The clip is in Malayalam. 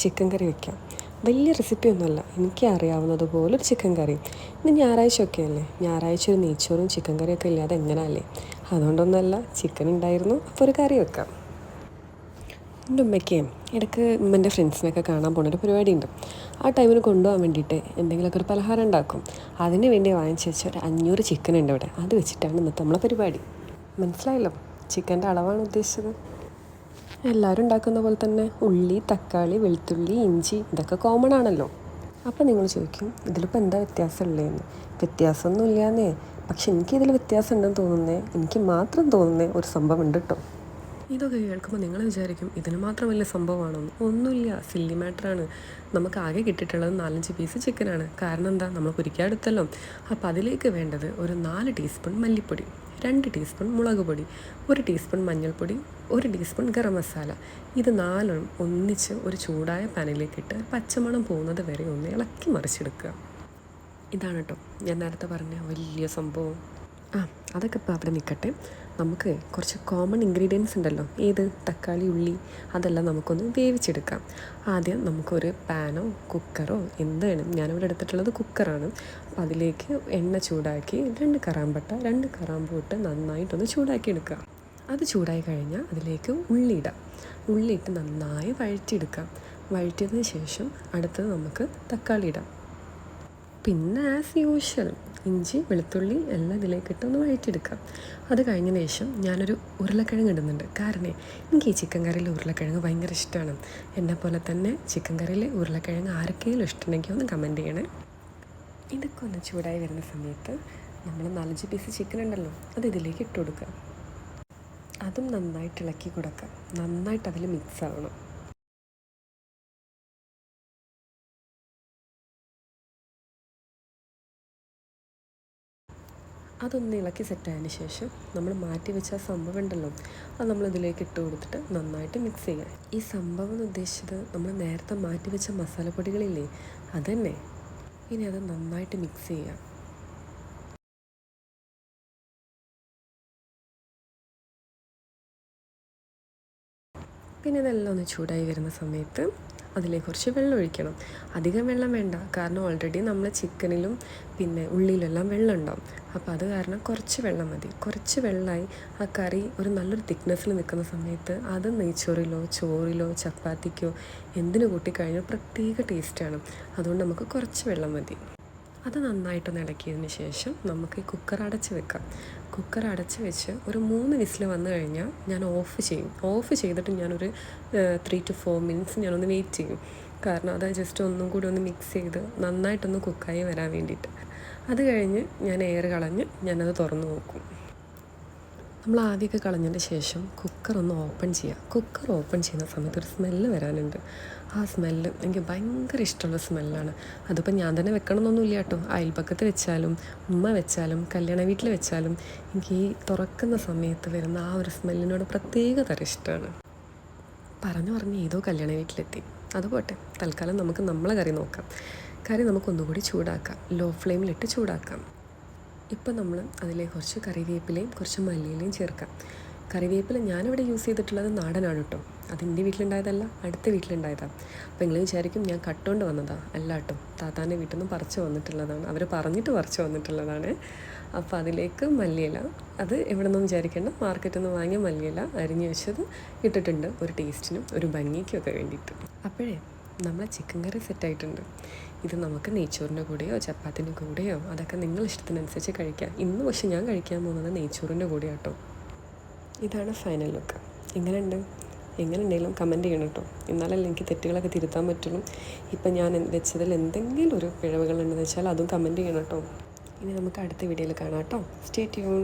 ചിക്കൻ കറി വയ്ക്കാം. വലിയ റെസിപ്പിയൊന്നുമല്ല, എനിക്ക് അറിയാവുന്നതുപോലെ ഒരു ചിക്കൻ കറി. ഇന്ന് ഞായറാഴ്ച ഒക്കെ അല്ലേ, ഞായറാഴ്ച ഒരു നെയ്ച്ചോറും ചിക്കൻ കറിയൊക്കെ ഇല്ലാതെ എങ്ങനെയല്ലേ. അതുകൊണ്ടൊന്നുമല്ല, ചിക്കൻ ഉണ്ടായിരുന്നു, അപ്പോൾ ഒരു കറി വെക്കാം. എൻ്റെ ഉമ്മയ്ക്ക് ഇടയ്ക്ക് ഉമ്മൻ്റെ ഫ്രണ്ട്സിനൊക്കെ കാണാൻ പോകുന്നൊരു പരിപാടിയുണ്ട്. ആ ടൈമിന് കൊണ്ടുപോകാൻ വേണ്ടിയിട്ട് എന്തെങ്കിലുമൊക്കെ ഒരു പലഹാരം ഉണ്ടാക്കും. അതിന് വേണ്ടി വാങ്ങിച്ച് വെച്ച ഒരു 500 ചിക്കൻ ഉണ്ട് ഇവിടെ. അത് വെച്ചിട്ടാണ് ഇന്നത്തെ നമ്മളെ പരിപാടി. മനസ്സിലായല്ലോ, ചിക്കൻ്റെ അളവാണ് ഉദ്ദേശിച്ചത്. എല്ലാവരും ഉണ്ടാക്കുന്ന പോലെ തന്നെ ഉള്ളി, തക്കാളി, വെളുത്തുള്ളി, ഇഞ്ചി ഇതൊക്കെ കോമൺ ആണല്ലോ. അപ്പോൾ നിങ്ങൾ ചോദിക്കും, ഇതിലിപ്പോൾ എന്താ വ്യത്യാസമുള്ളതെന്ന്. വ്യത്യാസമൊന്നും ഇല്ലാന്നേ, പക്ഷെ എനിക്കിതിൽ വ്യത്യാസം ഉണ്ടെന്ന് തോന്നുന്നേ, എനിക്ക് മാത്രം തോന്നുന്നേ ഒരു സംഭവം ഉണ്ട് കേട്ടോ. ഇതൊക്കെ കേൾക്കുമ്പോൾ നിങ്ങൾ വിചാരിക്കും ഇതിന് മാത്രം വലിയ സംഭവമാണോന്ന്. ഒന്നുമില്ല, സില്ലി മാറ്ററാണ്. നമുക്ക് ആകെ കിട്ടിയിട്ടുള്ളത് 4-5 പീസ് ചിക്കനാണ്. കാരണം എന്താ, നമ്മൾ പൊരിക്കാടുത്തല്ലോ. അപ്പോൾ അതിലേക്ക് വേണ്ടത് ഒരു 4 ടീസ്പൂൺ മല്ലിപ്പൊടി, 2 ടീസ്പൂൺ മുളക് പൊടി, 1 ടീസ്പൂൺ മഞ്ഞൾപ്പൊടി, 1 ടീസ്പൂൺ ഗരം മസാല. ഇത് 4 ഒന്നിച്ച് ഒരു ചൂടായ പാനിലേക്കിട്ട് പച്ചമണം പോകുന്നത് വരെ ഒന്ന് ഇളക്കി മറിച്ചെടുക്കുക. ഇതാണ് കേട്ടോ ഞാൻ നേരത്തെ പറഞ്ഞ വലിയ സംഭവം. അതൊക്കെ ഇപ്പോൾ അവിടെ നിൽക്കട്ടെ. നമുക്ക് കുറച്ച് കോമൺ ഇൻഗ്രീഡിയൻസ് ഉണ്ടല്ലോ, ഏത് തക്കാളി, ഉള്ളി, അതെല്ലാം നമുക്കൊന്ന് വേവിച്ചെടുക്കാം. ആദ്യം നമുക്കൊരു പാനോ കുക്കറോ എന്ത് വേണം, ഞാനിവിടെ എടുത്തിട്ടുള്ളത് കുക്കറാണ്. അപ്പോൾ അതിലേക്ക് എണ്ണ ചൂടാക്കി 2 കറാമ്പട്ട 2 കറാമ്പൂ ഇട്ട് നന്നായിട്ടൊന്ന് ചൂടാക്കി എടുക്കുക. അത് ചൂടായി കഴിഞ്ഞാൽ അതിലേക്ക് ഉള്ളിയിട്ട് നന്നായി വഴറ്റിയെടുക്കാം. വഴറ്റിയതിന് ശേഷം അടുത്തത് നമുക്ക് തക്കാളി ഇടാം. പിന്നെ ആസ് യൂഷ്വൽ ഇഞ്ചി, വെളുത്തുള്ളി എല്ലാം ഇതിലേക്കിട്ട് ഒന്ന് വഴറ്റിയെടുക്കാം. അത് കഴിഞ്ഞതിന് ശേഷം ഞാനൊരു ഉരുളക്കിഴങ്ങ് ഇടുന്നുണ്ട്. കാരണം എനിക്ക് ഈ ചിക്കൻ കറിയിൽ ഉരുളക്കിഴങ്ങ് ഭയങ്കര ഇഷ്ടമാണ്. എന്നെപ്പോലെ തന്നെ ചിക്കൻ കറിയിൽ ഉരുളക്കിഴങ്ങ് ആർക്കെങ്കിലും ഇഷ്ടമുണ്ടെങ്കിൽ ഒന്ന് കമൻറ്റ് ചെയ്യണേ. ഇതൊക്കെ ഒന്ന് ചൂടായി വരുന്ന സമയത്ത് നമ്മൾ 4-5 പീസ് ചിക്കൻ ഉണ്ടല്ലോ, അത് ഇതിലേക്ക് ഇട്ട് കൊടുക്കുക. അതും നന്നായിട്ട് ഇളക്കി കൊടുക്കുക. നന്നായിട്ട് അതിൽ മിക്സ് ആവണം. അതൊന്ന് ഇളക്കി സെറ്റായതിന് ശേഷം നമ്മൾ മാറ്റി വെച്ച ആ സംഭവം ഉണ്ടല്ലോ, അത് നമ്മളിതിലേക്ക് ഇട്ട് കൊടുത്തിട്ട് നന്നായിട്ട് മിക്സ് ചെയ്യാം. ഈ സംഭവം എന്ന് ഉദ്ദേശിച്ചത് നമ്മൾ നേരത്തെ മാറ്റി വെച്ച മസാലപ്പൊടികളില്ലേ, അതന്നെ. ഇനി അത് നന്നായിട്ട് മിക്സ് ചെയ്യാം. പിന്നെ ഇതെല്ലാം ഒന്ന് ചൂടായി വരുന്ന സമയത്ത് അതിലേക്ക് കുറച്ച് വെള്ളം ഒഴിക്കണം. അധികം വെള്ളം വേണ്ട, കാരണം ഓൾറെഡി നമ്മൾ ചിക്കനിലും പിന്നെ ഉള്ളിയിലെല്ലാം വെള്ളം ഉണ്ടാവും. അപ്പോൾ അത് കാരണം കുറച്ച് വെള്ളം മതി. കുറച്ച് വെള്ളമായി ആ കറി ഒരു നല്ലൊരു തിക്നെസ്സിൽ നിൽക്കുന്ന സമയത്ത് അത് നെയ്ച്ചോറിലോ ചോറിലോ ചപ്പാത്തിക്കോ എന്തിനു കൂട്ടിക്കഴിഞ്ഞാൽ പ്രത്യേക ടേസ്റ്റാണ്. അതുകൊണ്ട് നമുക്ക് കുറച്ച് വെള്ളം മതി. അത് നന്നായിട്ടൊന്ന് ഇളക്കിയതിന് ശേഷം നമുക്ക് ഈ കുക്കർ അടച്ച് വെക്കാം. കുക്കർ അടച്ച് വെച്ച് ഒരു 3 വിസിൽ വന്നു കഴിഞ്ഞാൽ ഞാൻ ഓഫ് ചെയ്യും. ഓഫ് ചെയ്തിട്ട് ഞാനൊരു 3 to 4 മിനിറ്റ്സ് ഞാനൊന്ന് വെയിറ്റ് ചെയ്യും. കാരണം അത് ജസ്റ്റ് ഒന്നും കൂടി ഒന്ന് മിക്സ് ചെയ്ത് നന്നായിട്ടൊന്ന് കുക്കായി വരാൻ വേണ്ടിയിട്ട്. അത് കഴിഞ്ഞ് ഞാൻ എയർ കളഞ്ഞ് ഞാനത് തുറന്ന് നോക്കും. നമ്മൾ ആദ്യമൊക്കെ കളഞ്ഞതിന് ശേഷം കുക്കർ ഒന്ന് ഓപ്പൺ ചെയ്യുക. കുക്കർ ഓപ്പൺ ചെയ്യുന്ന സമയത്ത് ഒരു സ്മെല്ല് വരാനുണ്ട്. ആ സ്മെല്ല് എനിക്ക് ഭയങ്കര ഇഷ്ടമുള്ള സ്മെല്ലാണ്. അതിപ്പോൾ ഞാൻ തന്നെ വെക്കണമെന്നൊന്നുമില്ല കേട്ടോ. അയൽപക്കത്ത് വെച്ചാലും ഉമ്മ വെച്ചാലും കല്യാണ വീട്ടിൽ വെച്ചാലും എനിക്ക് ഈ തുറക്കുന്ന സമയത്ത് വരുന്ന ആ ഒരു സ്മെല്ലിനോട് പ്രത്യേക തരം ഇഷ്ടമാണ്. പറഞ്ഞ് ഏതോ കല്യാണ വീട്ടിലെത്തി. അതുപോട്ടെ, തൽക്കാലം നമുക്ക് നമ്മളെ കറി നോക്കാം. കറി നമുക്കൊന്നുകൂടി ചൂടാക്കാം. ലോ ഫ്ലെയിമിലിട്ട് ചൂടാക്കാം. ഇപ്പം നമ്മൾ അതിലേക്ക് കുറച്ച് കറിവേപ്പിലയും കുറച്ച് മല്ലിയിലയും ചേർക്കാം. കറിവേപ്പില ഞാനിവിടെ യൂസ് ചെയ്തിട്ടുള്ളത് നാടനാണ് കേട്ടോ. അതെൻ്റെ വീട്ടിലുണ്ടായതല്ല, അടുത്ത വീട്ടിലുണ്ടായതാണ്. അപ്പോൾ നിങ്ങൾ വിചാരിക്കും ഞാൻ കട്ടുകൊണ്ട് വന്നതാണ്. അല്ല കേട്ടോ, താത്താൻ്റെ വീട്ടിൽ നിന്ന് പറിച്ച് വന്നിട്ടുള്ളതാണ്. അവർ പറഞ്ഞിട്ട് പറിച്ച് വന്നിട്ടുള്ളതാണ്. അപ്പോൾ അതിലേക്ക് മല്ലിയില, അത് എവിടെ നിന്നും വിചാരിക്കേണ്ട, മാർക്കറ്റിൽ നിന്ന് വാങ്ങിയ മല്ലിയില അരിഞ്ഞ് വെച്ചത് ഇട്ടിട്ടുണ്ട്, ഒരു ടേസ്റ്റിനും ഒരു ഭംഗിക്കും ഒക്കെ വേണ്ടിയിട്ട്. അപ്പോഴേ നമ്മളെ ചിക്കൻ കറി സെറ്റായിട്ടുണ്ട്. ഇത് നമുക്ക് നെയ്ച്ചോറിൻ്റെ കൂടെയോ ചപ്പാത്തിൻ്റെ കൂടെയോ അതൊക്കെ നിങ്ങൾ ഇഷ്ടത്തിനനുസരിച്ച് കഴിക്കാം. ഇന്ന് പക്ഷെ ഞാൻ കഴിക്കാൻ പോകുന്നത് നെയ്ച്ചോറിൻ്റെ കൂടെ കേട്ടോ. ഇതാണ് ഫൈനൽ ലുക്ക്. എങ്ങനെ ഉണ്ടെങ്കിലും കമൻറ്റ് ചെയ്യണം കേട്ടോ. എന്നാലല്ലേ എനിക്ക് തെറ്റുകളൊക്കെ തിരുത്താൻ പറ്റുള്ളൂ. ഇപ്പം ഞാൻ വെച്ചതിൽ എന്തെങ്കിലും ഒരു പിഴവുകളുണ്ടെന്ന് വെച്ചാൽ അതും കമൻറ്റ് ചെയ്യണം കേട്ടോ. ഇനി നമുക്ക് അടുത്ത വീഡിയോയിൽ കാണാം കേട്ടോ. Stay tune.